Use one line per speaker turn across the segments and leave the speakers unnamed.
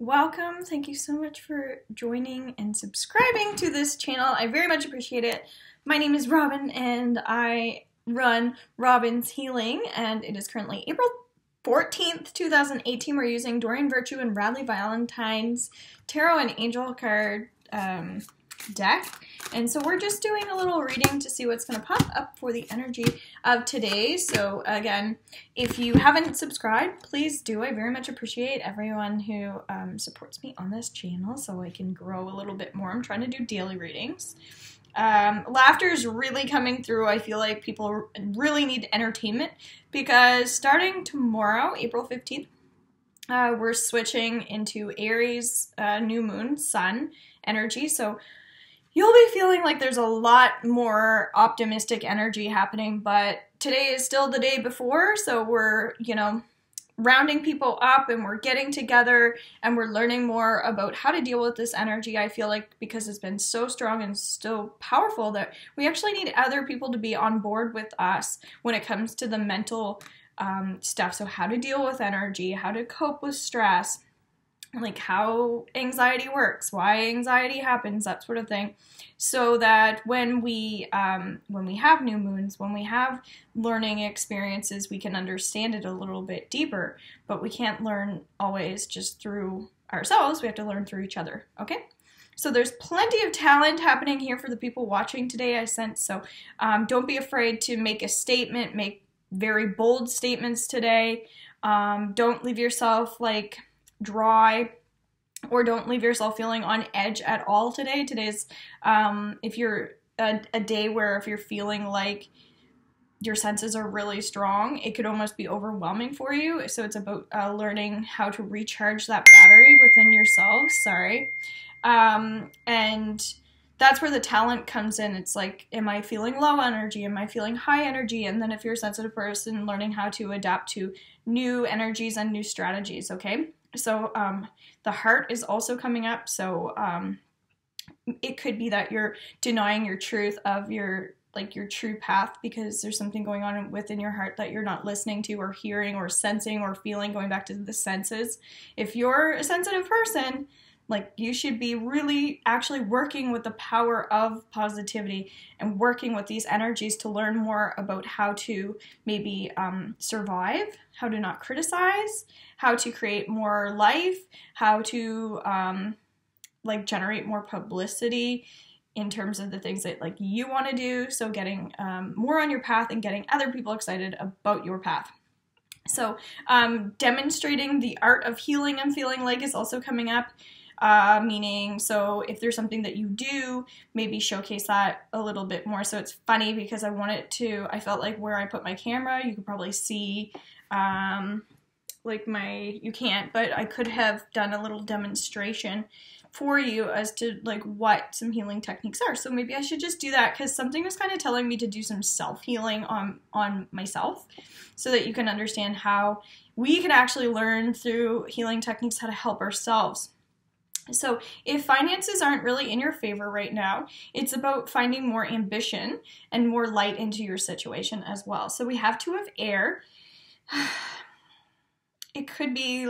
Welcome. Thank you so much for joining and subscribing to this channel. I very much appreciate it. My name is Robin and I run Robin's Healing, and it is currently April 14th, 2018. We're using Doreen Virtue and Radleigh Valentine's Tarot and Angel card deck. And so we're just doing a little reading to see what's going to pop up for the energy of today. So again, if you haven't subscribed, please do. I very much appreciate everyone who supports me on this channel so I can grow a little bit more. I'm trying to do daily readings. Laughter is really coming through. I feel like people really need entertainment because starting tomorrow, April 15th, we're switching into Aries new moon sun energy. So you'll be feeling like there's a lot more optimistic energy happening, but today is still the day before, so we're, rounding people up and we're getting together and we're learning more about how to deal with this energy. I feel like because it's been so strong and so powerful that we actually need other people to be on board with us when it comes to the mental stuff. So how to deal with energy, how to cope with stress, like how anxiety works, why anxiety happens, that sort of thing, so that when we have new moons, when we have learning experiences, we can understand it a little bit deeper. But we can't learn always just through ourselves. We have to learn through each other. Okay. So there's plenty of talent happening here for the people watching today, I sense. So don't be afraid to make a statement, make very bold statements today. Don't leave yourself dry, or don't leave yourself feeling on edge at all today. Today's, if you're a day where if you're feeling like your senses are really strong, it could almost be overwhelming for you. So it's about learning how to recharge that battery within yourselves. Sorry. And that's where the talent comes in. It's like, am I feeling low energy? Am I feeling high energy? And then if you're a sensitive person, learning how to adapt to new energies and new strategies, okay? So the heart is also coming up. So it could be that you're denying your truth of your true path because there's something going on within your heart that you're not listening to or hearing or sensing or feeling, going back to the senses. If you're a sensitive person, you should be really actually working with the power of positivity and working with these energies to learn more about how to maybe survive, how to not criticize, how to create more life, how to generate more publicity in terms of the things that you want to do. So getting more on your path and getting other people excited about your path. So demonstrating the art of healing, I'm feeling like, is also coming up. Meaning, so if there's something that you do, maybe showcase that a little bit more. So it's funny because I felt like where I put my camera, you could probably see, you can't, but I could have done a little demonstration for you as to what some healing techniques are. So maybe I should just do that because something was kind of telling me to do some self-healing on myself so that you can understand how we can actually learn through healing techniques how to help ourselves. So if finances aren't really in your favor right now, it's about finding more ambition and more light into your situation as well. So we have two of air. It could be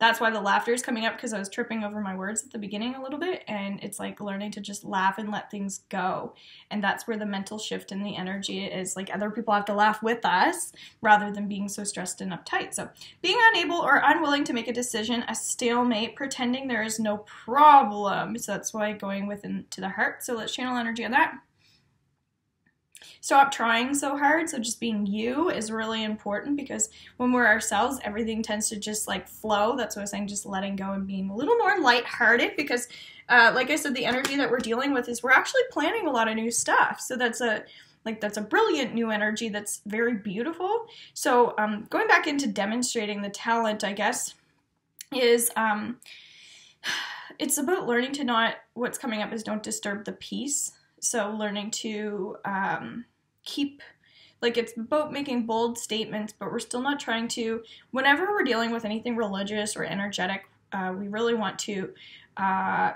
that's why the laughter is coming up, because I was tripping over my words at the beginning a little bit, and it's learning to just laugh and let things go. And that's where the mental shift in the energy is. Other people have to laugh with us rather than being so stressed and uptight. So being unable or unwilling to make a decision, a stalemate, pretending there is no problem. So that's why going within to the heart. So let's channel energy on that. Stop trying so hard. So just being you is really important, because when we're ourselves, everything tends to just flow. That's what I was saying, just letting go and being a little more lighthearted, because like I said, the energy that we're dealing with is we're actually planning a lot of new stuff. So that's a brilliant new energy that's very beautiful. So going back into demonstrating the talent, I guess, is it's about learning to not, what's coming up is don't disturb the peace. So learning to keep, it's about making bold statements, but we're still not trying to, whenever we're dealing with anything religious or energetic, we really want to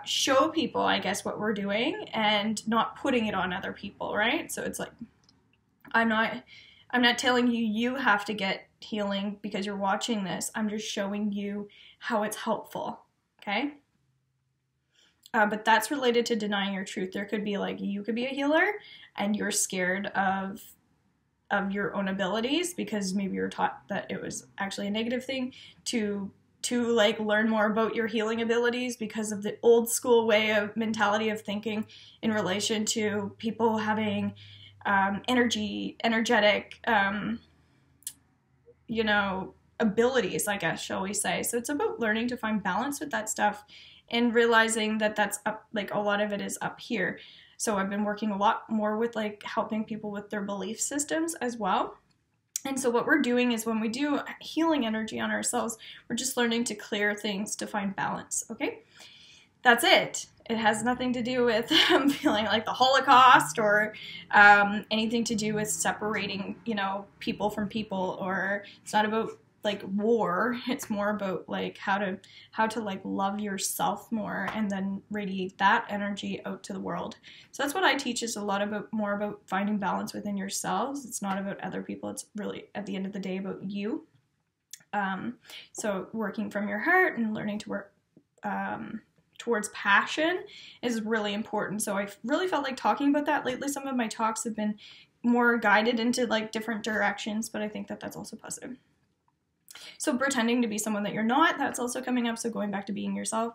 show people, I guess, what we're doing and not putting it on other people, right? So it's I'm not telling you you have to get healing because you're watching this. I'm just showing you how it's helpful. okay? But that's related to denying your truth. There could be like, you could be a healer and you're scared of your own abilities because maybe you're taught that it was actually a negative thing to like learn more about your healing abilities because of the old school way of mentality of thinking in relation to people having energetic, abilities, I guess, shall we say. So it's about learning to find balance with that stuff and realizing that that's up, like a lot of it is up here. So I've been working a lot more with like helping people with their belief systems as well. And so what we're doing is when we do healing energy on ourselves, we're just learning to clear things to find balance, okay? That's it. It has nothing to do with feeling like the Holocaust or anything to do with separating, people from people, or it's not about like war. It's more about like how to like love yourself more and then radiate that energy out to the world. So that's what I teach, is a lot more about finding balance within yourselves. It's not about other people. It's really at the end of the day about you. So working from your heart and learning to work towards passion is really important. So I really felt like talking about that lately. Some of my talks have been more guided into like different directions, but I think that that's also positive. So pretending to be someone that you're not, that's also coming up. So going back to being yourself.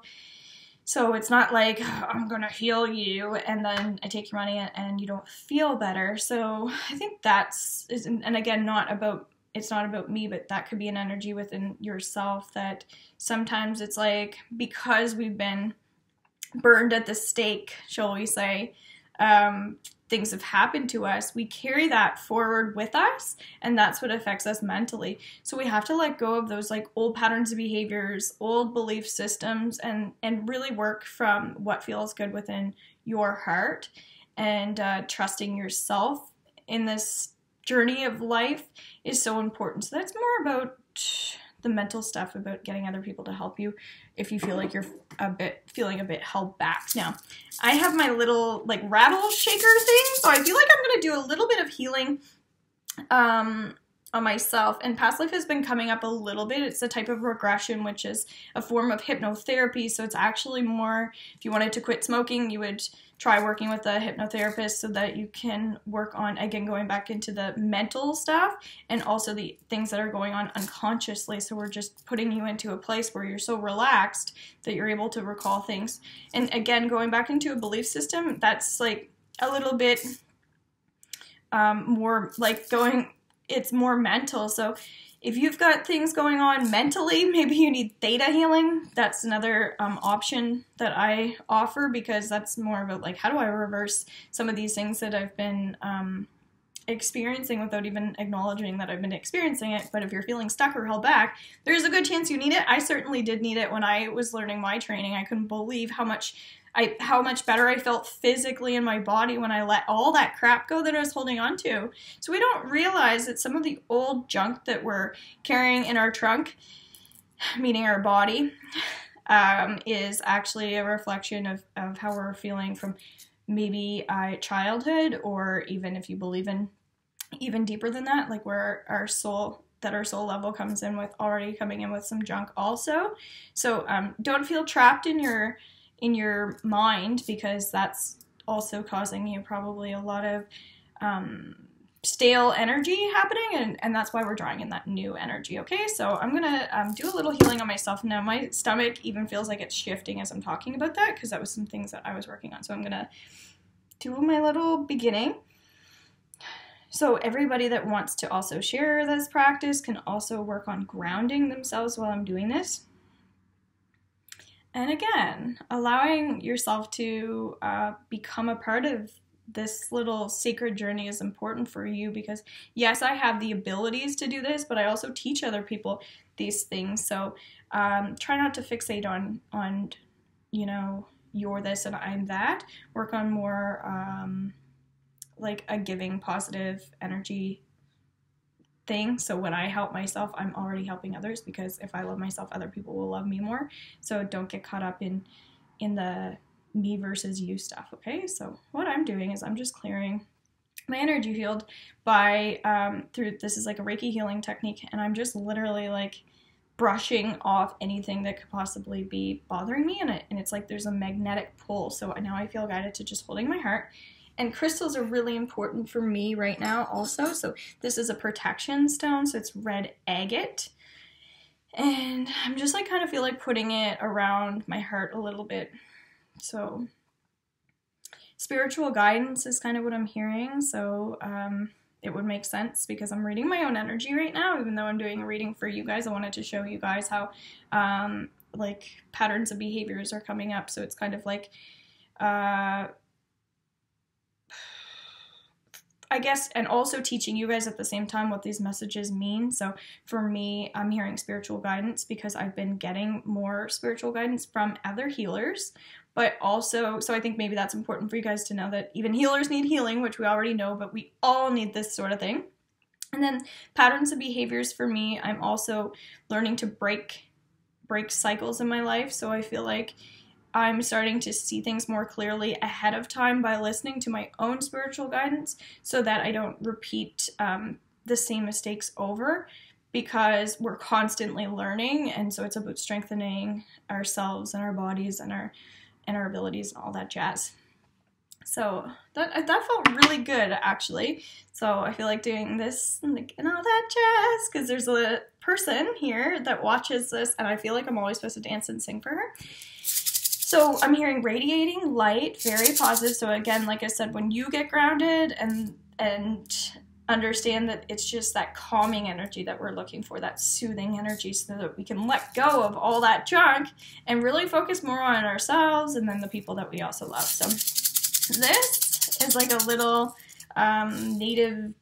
So it's not like, I'm going to heal you and then I take your money and you don't feel better. So I think and again, it's not about me, but that could be an energy within yourself that sometimes it's like, because we've been burned at the stake, shall we say, things have happened to us, we carry that forward with us, and that's what affects us mentally. So we have to let go of those like old patterns of behaviors, old belief systems, and really work from what feels good within your heart, and trusting yourself in this journey of life is so important. So that's more about the mental stuff, about getting other people to help you if you feel like you're feeling a bit held back. Now, I have my little like rattle shaker thing, so I feel like I'm going to do a little bit of healing on myself. And past life has been coming up a little bit. It's a type of regression, which is a form of hypnotherapy. So it's actually more, if you wanted to quit smoking, you would try working with a hypnotherapist so that you can work on, again, going back into the mental stuff and also the things that are going on unconsciously. So we're just putting you into a place where you're so relaxed that you're able to recall things. And again, going back into a belief system, that's like a little bit more like it's more mental. So if you've got things going on mentally, maybe you need theta healing. That's another option that I offer, because that's more about like, how do I reverse some of these things that I've been experiencing without even acknowledging that I've been experiencing it. But if you're feeling stuck or held back, there's a good chance you need it. I certainly did need it when I was learning my training. I couldn't believe how much better I felt physically in my body when I let all that crap go that I was holding on to. So we don't realize that some of the old junk that we're carrying in our trunk, meaning our body, is actually a reflection of how we're feeling from maybe childhood, or even if you believe in even deeper than that, like where our soul level comes in with, already coming in with some junk also. So don't feel trapped in your mind, because that's also causing you probably a lot of stale energy happening, and that's why we're drawing in that new energy. Okay, so I'm gonna do a little healing on myself now. My stomach even feels like it's shifting as I'm talking about that, because that was some things that I was working on. So I'm gonna do my little beginning. So everybody that wants to also share this practice can also work on grounding themselves while I'm doing this. And again, allowing yourself to become a part of this little sacred journey is important for you, because yes, I have the abilities to do this, but I also teach other people these things. So try not to fixate on you're this and I'm that. Work on more like a giving, positive energy thing. So when I help myself, I'm already helping others, because if I love myself, other people will love me more. So don't get caught up in the me versus you stuff. Okay, so what I'm doing is I'm just clearing my energy field by through, this is like a Reiki healing technique, and I'm just literally like brushing off anything that could possibly be bothering me, and it's like there's a magnetic pull. So now I feel guided to just holding my heart. And crystals are really important for me right now also. So this is a protection stone, so it's red agate. And I'm just like kind of feel like putting it around my heart a little bit. So spiritual guidance is kind of what I'm hearing. So it would make sense because I'm reading my own energy right now. Even though I'm doing a reading for you guys, I wanted to show you guys how like patterns of behaviors are coming up. So it's kind of like I guess, and also teaching you guys at the same time what these messages mean. So for me, I'm hearing spiritual guidance because I've been getting more spiritual guidance from other healers, but also, so I think maybe that's important for you guys to know that even healers need healing, which we already know, but we all need this sort of thing. And then patterns of behaviors for me, I'm also learning to break cycles in my life. So I feel like I'm starting to see things more clearly ahead of time by listening to my own spiritual guidance so that I don't repeat the same mistakes over, because we're constantly learning, and so it's about strengthening ourselves and our bodies and our abilities and all that jazz. So that felt really good, actually. So I feel like doing this and all that jazz, because there's a person here that watches this, and I feel like I'm always supposed to dance and sing for her. So I'm hearing radiating light, very positive. So again, like I said, when you get grounded and understand that it's just that calming energy that we're looking for, that soothing energy, so that we can let go of all that junk and really focus more on ourselves and then the people that we also love. So this is like a little native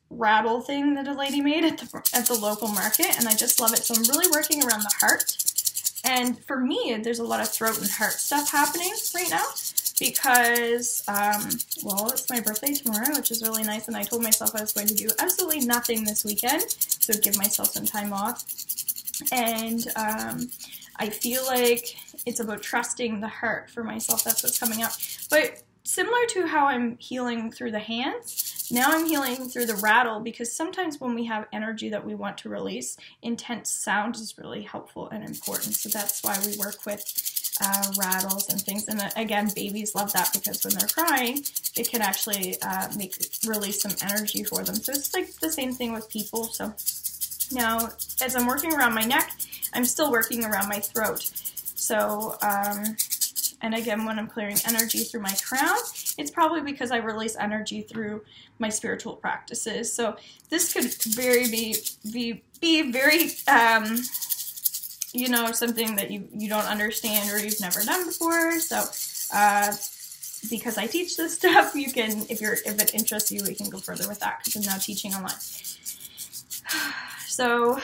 rattle thing that a lady made at the local market, and I just love it. So I'm really working around the heart. And for me, there's a lot of throat and heart stuff happening right now because, well, it's my birthday tomorrow, which is really nice, and I told myself I was going to do absolutely nothing this weekend, so give myself some time off. And I feel like it's about trusting the heart for myself. That's what's coming up. But similar to how I'm healing through the hands, now I'm healing through the rattle, because sometimes when we have energy that we want to release, intense sound is really helpful and important. So that's why we work with rattles and things. And again, babies love that because when they're crying, it can actually release some energy for them. So it's like the same thing with people. So now as I'm working around my neck, I'm still working around my throat. So, and again, when I'm clearing energy through my crown, it's probably because I release energy through my spiritual practices. So this could be very, you know, something that you don't understand or you've never done before. So because I teach this stuff, you can, if it interests you, we can go further with that because I'm now teaching online. So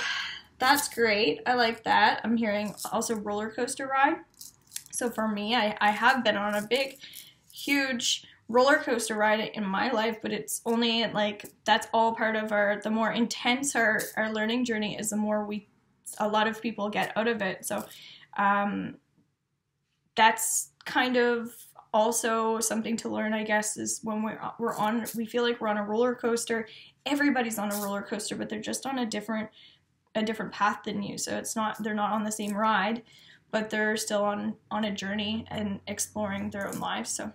that's great. I like that. I'm hearing also roller coaster ride. So for me, I have been on a big, huge roller coaster ride in my life, but it's only like, that's all part of the more intense our learning journey is, the more a lot of people get out of it. So that's kind of also something to learn, I guess, is when we feel like we're on a roller coaster. Everybody's on a roller coaster, but they're just on a different path than you. So they're not on the same ride, but they're still on a journey and exploring their own lives. So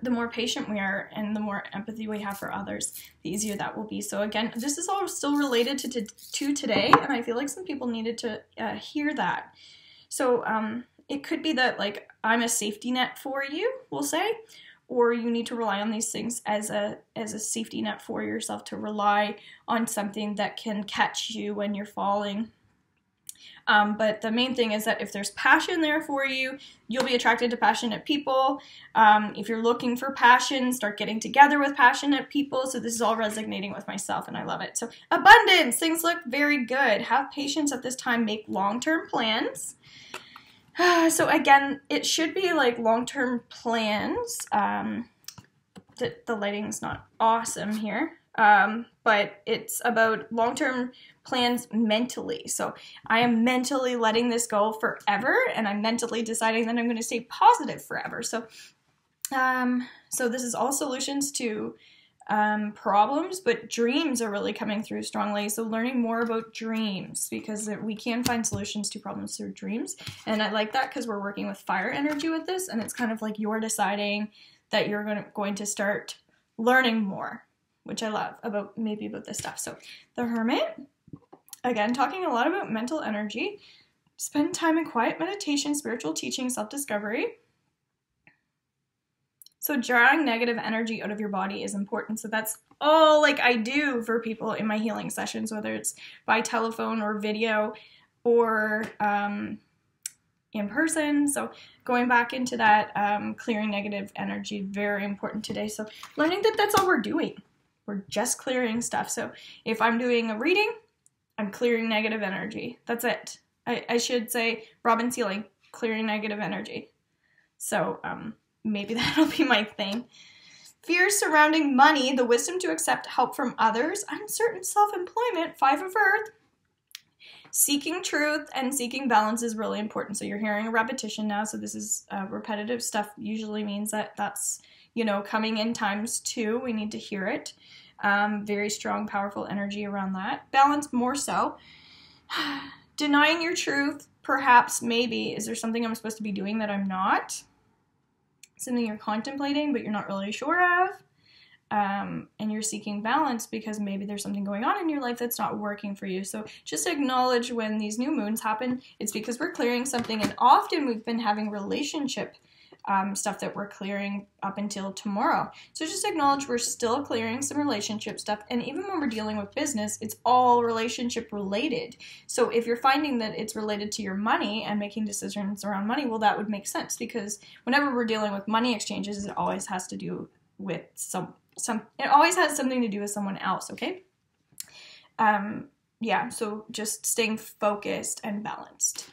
the more patient we are and the more empathy we have for others, the easier that will be. So again, this is all still related to today, and I feel like some people needed to hear that. So it could be that, like, I'm a safety net for you, we'll say, or you need to rely on these things as a safety net for yourself, to rely on something that can catch you when you're falling. But the main thing is that if there's passion there for you, you'll be attracted to passionate people. If you're looking for passion, start getting together with passionate people. So this is all resonating with myself, and I love it. So abundance, things look very good. Have patience at this time. Make long-term plans. So again, it should be like long-term plans. The lighting's not awesome here. But it's about long-term plans mentally. So I am mentally letting this go forever, and I'm mentally deciding that I'm going to stay positive forever. So, so this is all solutions to problems, but dreams are really coming through strongly. So learning more about dreams, because we can find solutions to problems through dreams. And I like that because we're working with fire energy with this, and it's kind of like you're deciding that you're going to start learning more, which I love about this stuff. So the Hermit, again, talking a lot about mental energy. Spend time in quiet meditation, spiritual teaching, self-discovery. So drawing negative energy out of your body is important. So that's all like I do for people in my healing sessions, whether it's by telephone or video or in person. So going back into that, clearing negative energy, very important today. So learning that that's all we're doing. We're just clearing stuff. So if I'm doing a reading, I'm clearing negative energy. That's it. I should say Robin's Healing, clearing negative energy. So maybe that'll be my thing. Fears surrounding money, the wisdom to accept help from others, uncertain self-employment, 5 of Earth. Seeking truth and seeking balance is really important. So you're hearing a repetition now. So this is repetitive stuff usually means that that's, you know, coming in times 2. We need to hear it. Very strong, powerful energy around that. Balance more so. Denying your truth, perhaps, maybe. Is there something I'm supposed to be doing that I'm not? Something you're contemplating but you're not really sure of, and you're seeking balance because maybe there's something going on in your life that's not working for you. So just acknowledge when these new moons happen, it's because we're clearing something, and often we've been having relationship stuff that we're clearing up until tomorrow. So just acknowledge we're still clearing some relationship stuff, and even when we're dealing with business, it's all relationship related. So if you're finding that it's related to your money and making decisions around money, well, that would make sense, because whenever we're dealing with money exchanges, it always has to do with it always has something to do with someone else, okay? Yeah, so just staying focused and balanced.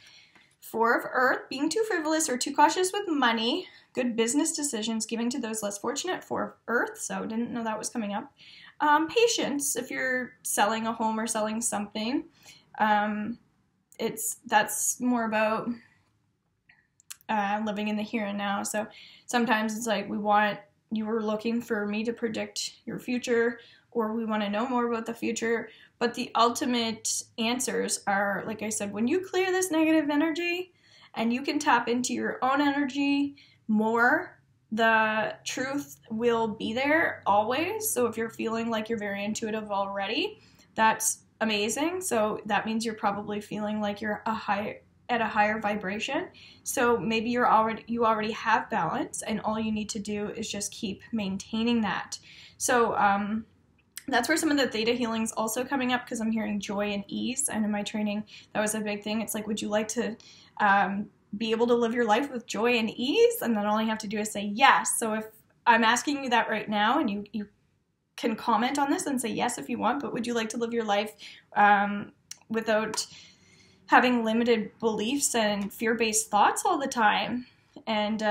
4 of Earth, being too frivolous or too cautious with money, good business decisions, giving to those less fortunate. 4 of Earth, so didn't know that was coming up. Patience, if you're selling a home or selling something, that's more about living in the here and now. So sometimes it's like you were looking for me to predict your future, or we want to know more about the future. But the ultimate answers are, like I said, when you clear this negative energy and you can tap into your own energy more, the truth will be there always. So if you're feeling like you're very intuitive already, that's amazing. So that means you're probably feeling like you're at a higher vibration. So maybe you already have balance, and all you need to do is just keep maintaining that. So that's where some of the theta healing is also coming up, because I'm hearing joy and ease. And in my training, that was a big thing. It's like, would you like to be able to live your life with joy and ease? And then all you have to do is say yes. So if I'm asking you that right now, and you can comment on this and say yes if you want, but would you like to live your life without having limited beliefs and fear-based thoughts all the time? And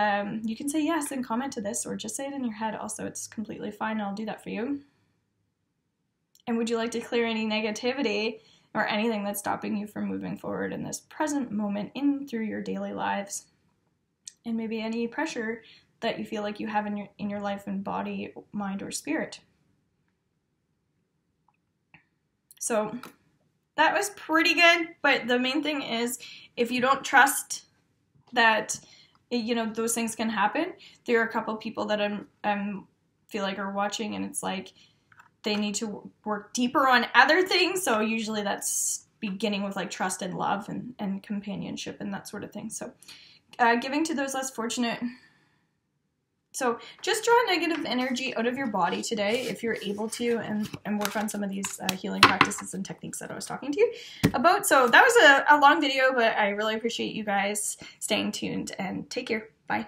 you can say yes and comment to this, or just say it in your head also. It's completely fine. I'll do that for you. And would you like to clear any negativity or anything that's stopping you from moving forward in this present moment through your daily lives? And maybe any pressure that you feel like you have in your life in body, mind, or spirit. So that was pretty good, but the main thing is, if you don't trust that, you know, those things can happen, there are a couple people that I feel like are watching, and it's like they need to work deeper on other things. So usually that's beginning with like trust and love and companionship and that sort of thing. So giving to those less fortunate. So just draw negative energy out of your body today if you're able to, and work on some of these healing practices and techniques that I was talking to you about. So that was a long video, but I really appreciate you guys staying tuned, and take care. Bye.